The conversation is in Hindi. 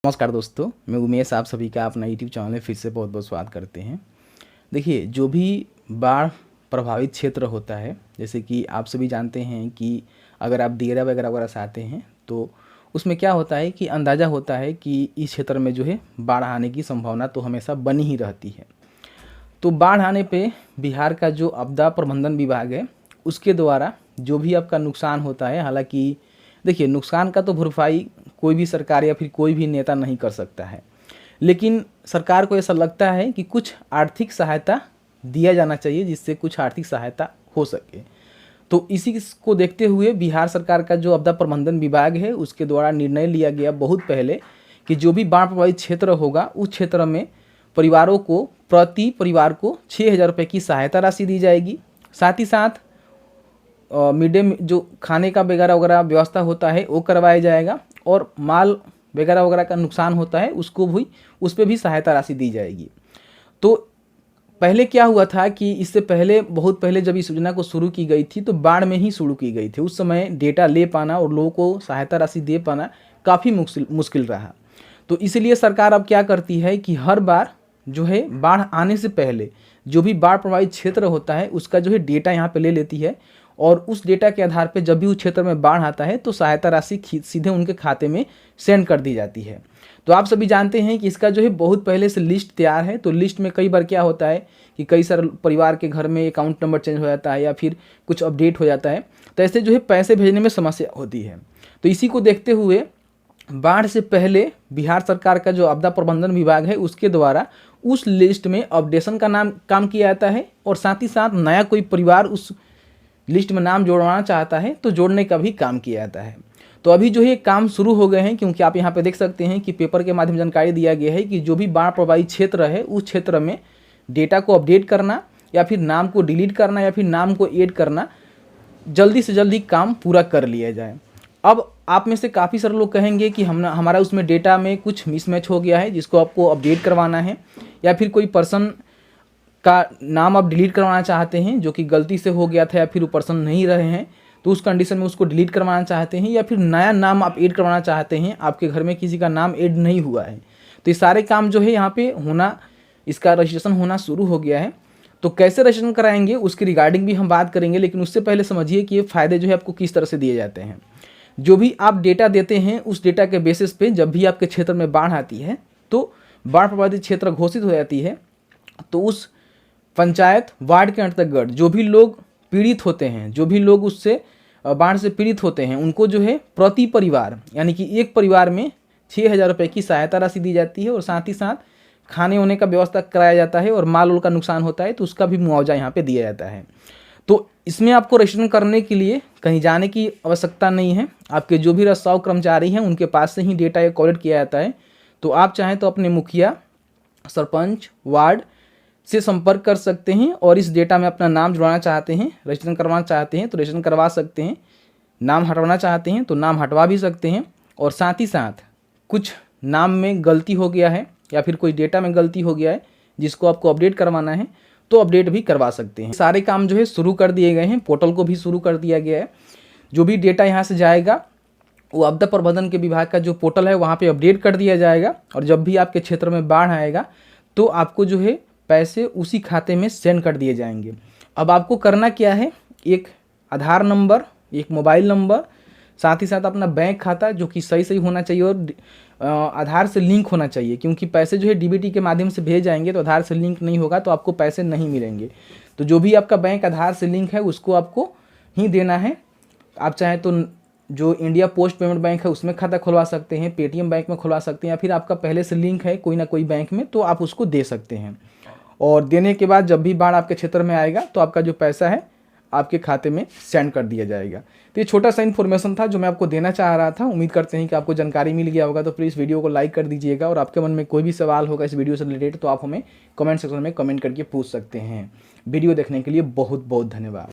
नमस्कार दोस्तों, मैं उमेश आप सभी का अपना यूट्यूब चैनल में फिर से बहुत बहुत स्वागत करते हैं। देखिए, जो भी बाढ़ प्रभावित क्षेत्र होता है, जैसे कि आप सभी जानते हैं कि अगर आप डेरा वगैरह वगैरह से आते हैं तो उसमें क्या होता है कि अंदाज़ा होता है कि इस क्षेत्र में जो है बाढ़ आने की संभावना तो हमेशा बनी ही रहती है। तो बाढ़ आने पे बिहार का जो आपदा प्रबंधन विभाग है उसके द्वारा जो भी आपका नुकसान होता है, हालांकि देखिए नुकसान का तो भरपाई कोई भी सरकार या फिर कोई भी नेता नहीं कर सकता है, लेकिन सरकार को ऐसा लगता है कि कुछ आर्थिक सहायता दिया जाना चाहिए जिससे कुछ आर्थिक सहायता हो सके। तो इसी को देखते हुए बिहार सरकार का जो आपदा प्रबंधन विभाग है उसके द्वारा निर्णय लिया गया बहुत पहले कि जो भी बाढ़ प्रभावित क्षेत्र होगा उस क्षेत्र में परिवारों को प्रति परिवार को 6,000 रुपये की सहायता राशि दी जाएगी। साथ ही साथ मिड डे जो खाने का वगैरह वगैरह व्यवस्था होता है वो करवाया जाएगा और माल वगैरह वगैरह का नुकसान होता है उसको भी उस पर भी सहायता राशि दी जाएगी। तो पहले क्या हुआ था कि इससे पहले बहुत पहले जब इस योजना को शुरू की गई थी तो बाढ़ में ही शुरू की गई थी। उस समय डेटा ले पाना और लोगों को सहायता राशि दे पाना काफ़ी मुश्किल रहा। तो इसलिए सरकार अब क्या करती है कि हर बार जो है बाढ़ आने से पहले जो भी बाढ़ प्रभावित क्षेत्र होता है उसका जो है डेटा यहाँ पे ले लेती है और उस डेटा के आधार पे जब भी उस क्षेत्र में बाढ़ आता है तो सहायता राशि सीधे उनके खाते में सेंड कर दी जाती है। तो आप सभी जानते हैं कि इसका जो है बहुत पहले से लिस्ट तैयार है। तो लिस्ट में कई बार क्या होता है कि कई सारे परिवार के घर में अकाउंट नंबर चेंज हो जाता है या फिर कुछ अपडेट हो जाता है, तो ऐसे जो है पैसे भेजने में समस्या होती है। तो इसी को देखते हुए बाढ़ से पहले बिहार सरकार का जो आपदा प्रबंधन विभाग है उसके द्वारा उस लिस्ट में अपडेशन का काम किया जाता है और साथ ही साथ नया कोई परिवार उस लिस्ट में नाम जोड़वाना चाहता है तो जोड़ने का भी काम किया जाता है। तो अभी जो है काम शुरू हो गए हैं, क्योंकि आप यहाँ पे देख सकते हैं कि पेपर के माध्यम से जानकारी दिया गया है कि जो भी बाढ़ प्रभावित क्षेत्र है उस क्षेत्र में डेटा को अपडेट करना या फिर नाम को डिलीट करना या फिर नाम को ऐड करना जल्दी से जल्दी काम पूरा कर लिया जाए। अब आप में से काफ़ी सारे लोग कहेंगे कि हमारा उसमें डेटा में कुछ मिसमैच हो गया है जिसको आपको अपडेट करवाना है, या फिर कोई पर्सन का नाम आप डिलीट करवाना चाहते हैं जो कि गलती से हो गया था या फिर वो पर्सन नहीं रहे हैं तो उस कंडीशन में उसको डिलीट करवाना चाहते हैं, या फिर नया नाम आप ऐड करवाना चाहते हैं, आपके घर में किसी का नाम ऐड नहीं हुआ है। तो ये सारे काम जो है यहाँ पे होना, इसका रजिस्ट्रेशन होना शुरू हो गया है। तो कैसे रजिस्ट्रेशन कराएंगे उसकी रिगार्डिंग भी हम बात करेंगे, लेकिन उससे पहले समझिए कि ये फ़ायदे जो है आपको किस तरह से दिए जाते हैं। जो भी आप डेटा देते हैं उस डेटा के बेसिस पे जब भी आपके क्षेत्र में बाढ़ आती है तो बाढ़ प्रभावित क्षेत्र घोषित हो जाती है, तो उस पंचायत वार्ड के अंतर्गत जो भी लोग पीड़ित होते हैं, जो भी लोग उससे बाढ़ से पीड़ित होते हैं, उनको जो है प्रति परिवार यानी कि एक परिवार में 6,000 रुपये की सहायता राशि दी जाती है और साथ ही साथ खाने होने का व्यवस्था कराया जाता है और माल वाल का नुकसान होता है तो उसका भी मुआवजा यहाँ पे दिया जाता है। तो इसमें आपको रजिस्ट्रेशन करने के लिए कहीं जाने की आवश्यकता नहीं है। आपके जो भी रसाव कर्मचारी हैं उनके पास से ही डेटा ये कलेक्ट किया जाता है। तो आप चाहें तो अपने मुखिया, सरपंच, वार्ड से संपर्क कर सकते हैं और इस डेटा में अपना नाम जुड़वाना चाहते हैं, रजिस्ट्रेशन करवाना चाहते हैं तो रजिस्ट्रेशन करवा सकते हैं, नाम हटवाना चाहते हैं तो नाम हटवा भी सकते हैं। और साथ ही साथ कुछ नाम में गलती हो गया है या फिर कोई डेटा में गलती हो गया है जिसको आपको अपडेट करवाना है तो अपडेट भी करवा सकते हैं। सारे काम जो है शुरू कर दिए गए हैं, पोर्टल को भी शुरू कर दिया गया है। जो भी डेटा यहाँ से जाएगा वो आपदा प्रबंधन के विभाग का जो पोर्टल है वहाँ पे अपडेट कर दिया जाएगा और जब भी आपके क्षेत्र में बाढ़ आएगा तो आपको जो है पैसे उसी खाते में सेंड कर दिए जाएंगे। अब आपको करना क्या है, एक आधार नंबर, एक मोबाइल नंबर, साथ ही साथ अपना बैंक खाता जो कि सही होना चाहिए और आधार से लिंक होना चाहिए, क्योंकि पैसे जो है डीबीटी के माध्यम से भेज जाएंगे तो आधार से लिंक नहीं होगा तो आपको पैसे नहीं मिलेंगे। तो जो भी आपका बैंक आधार से लिंक है उसको आपको ही देना है। आप चाहें तो जो इंडिया पोस्ट पेमेंट बैंक है उसमें खाता खुलवा सकते हैं, पेटीएम बैंक में खुलवा सकते हैं, या फिर आपका पहले से लिंक है कोई ना कोई बैंक में तो आप उसको दे सकते हैं। और देने के बाद जब भी बाढ़ आपके क्षेत्र में आएगा तो आपका जो पैसा है आपके खाते में सेंड कर दिया जाएगा। तो ये छोटा सा इन्फॉर्मेशन था जो मैं आपको देना चाह रहा था। उम्मीद करते हैं कि आपको जानकारी मिल गया होगा। तो प्लीज़ वीडियो को लाइक कर दीजिएगा और आपके मन में कोई भी सवाल होगा इस वीडियो से रिलेटेड तो आप हमें कमेंट सेक्शन में कमेंट करके पूछ सकते हैं। वीडियो देखने के लिए बहुत बहुत धन्यवाद।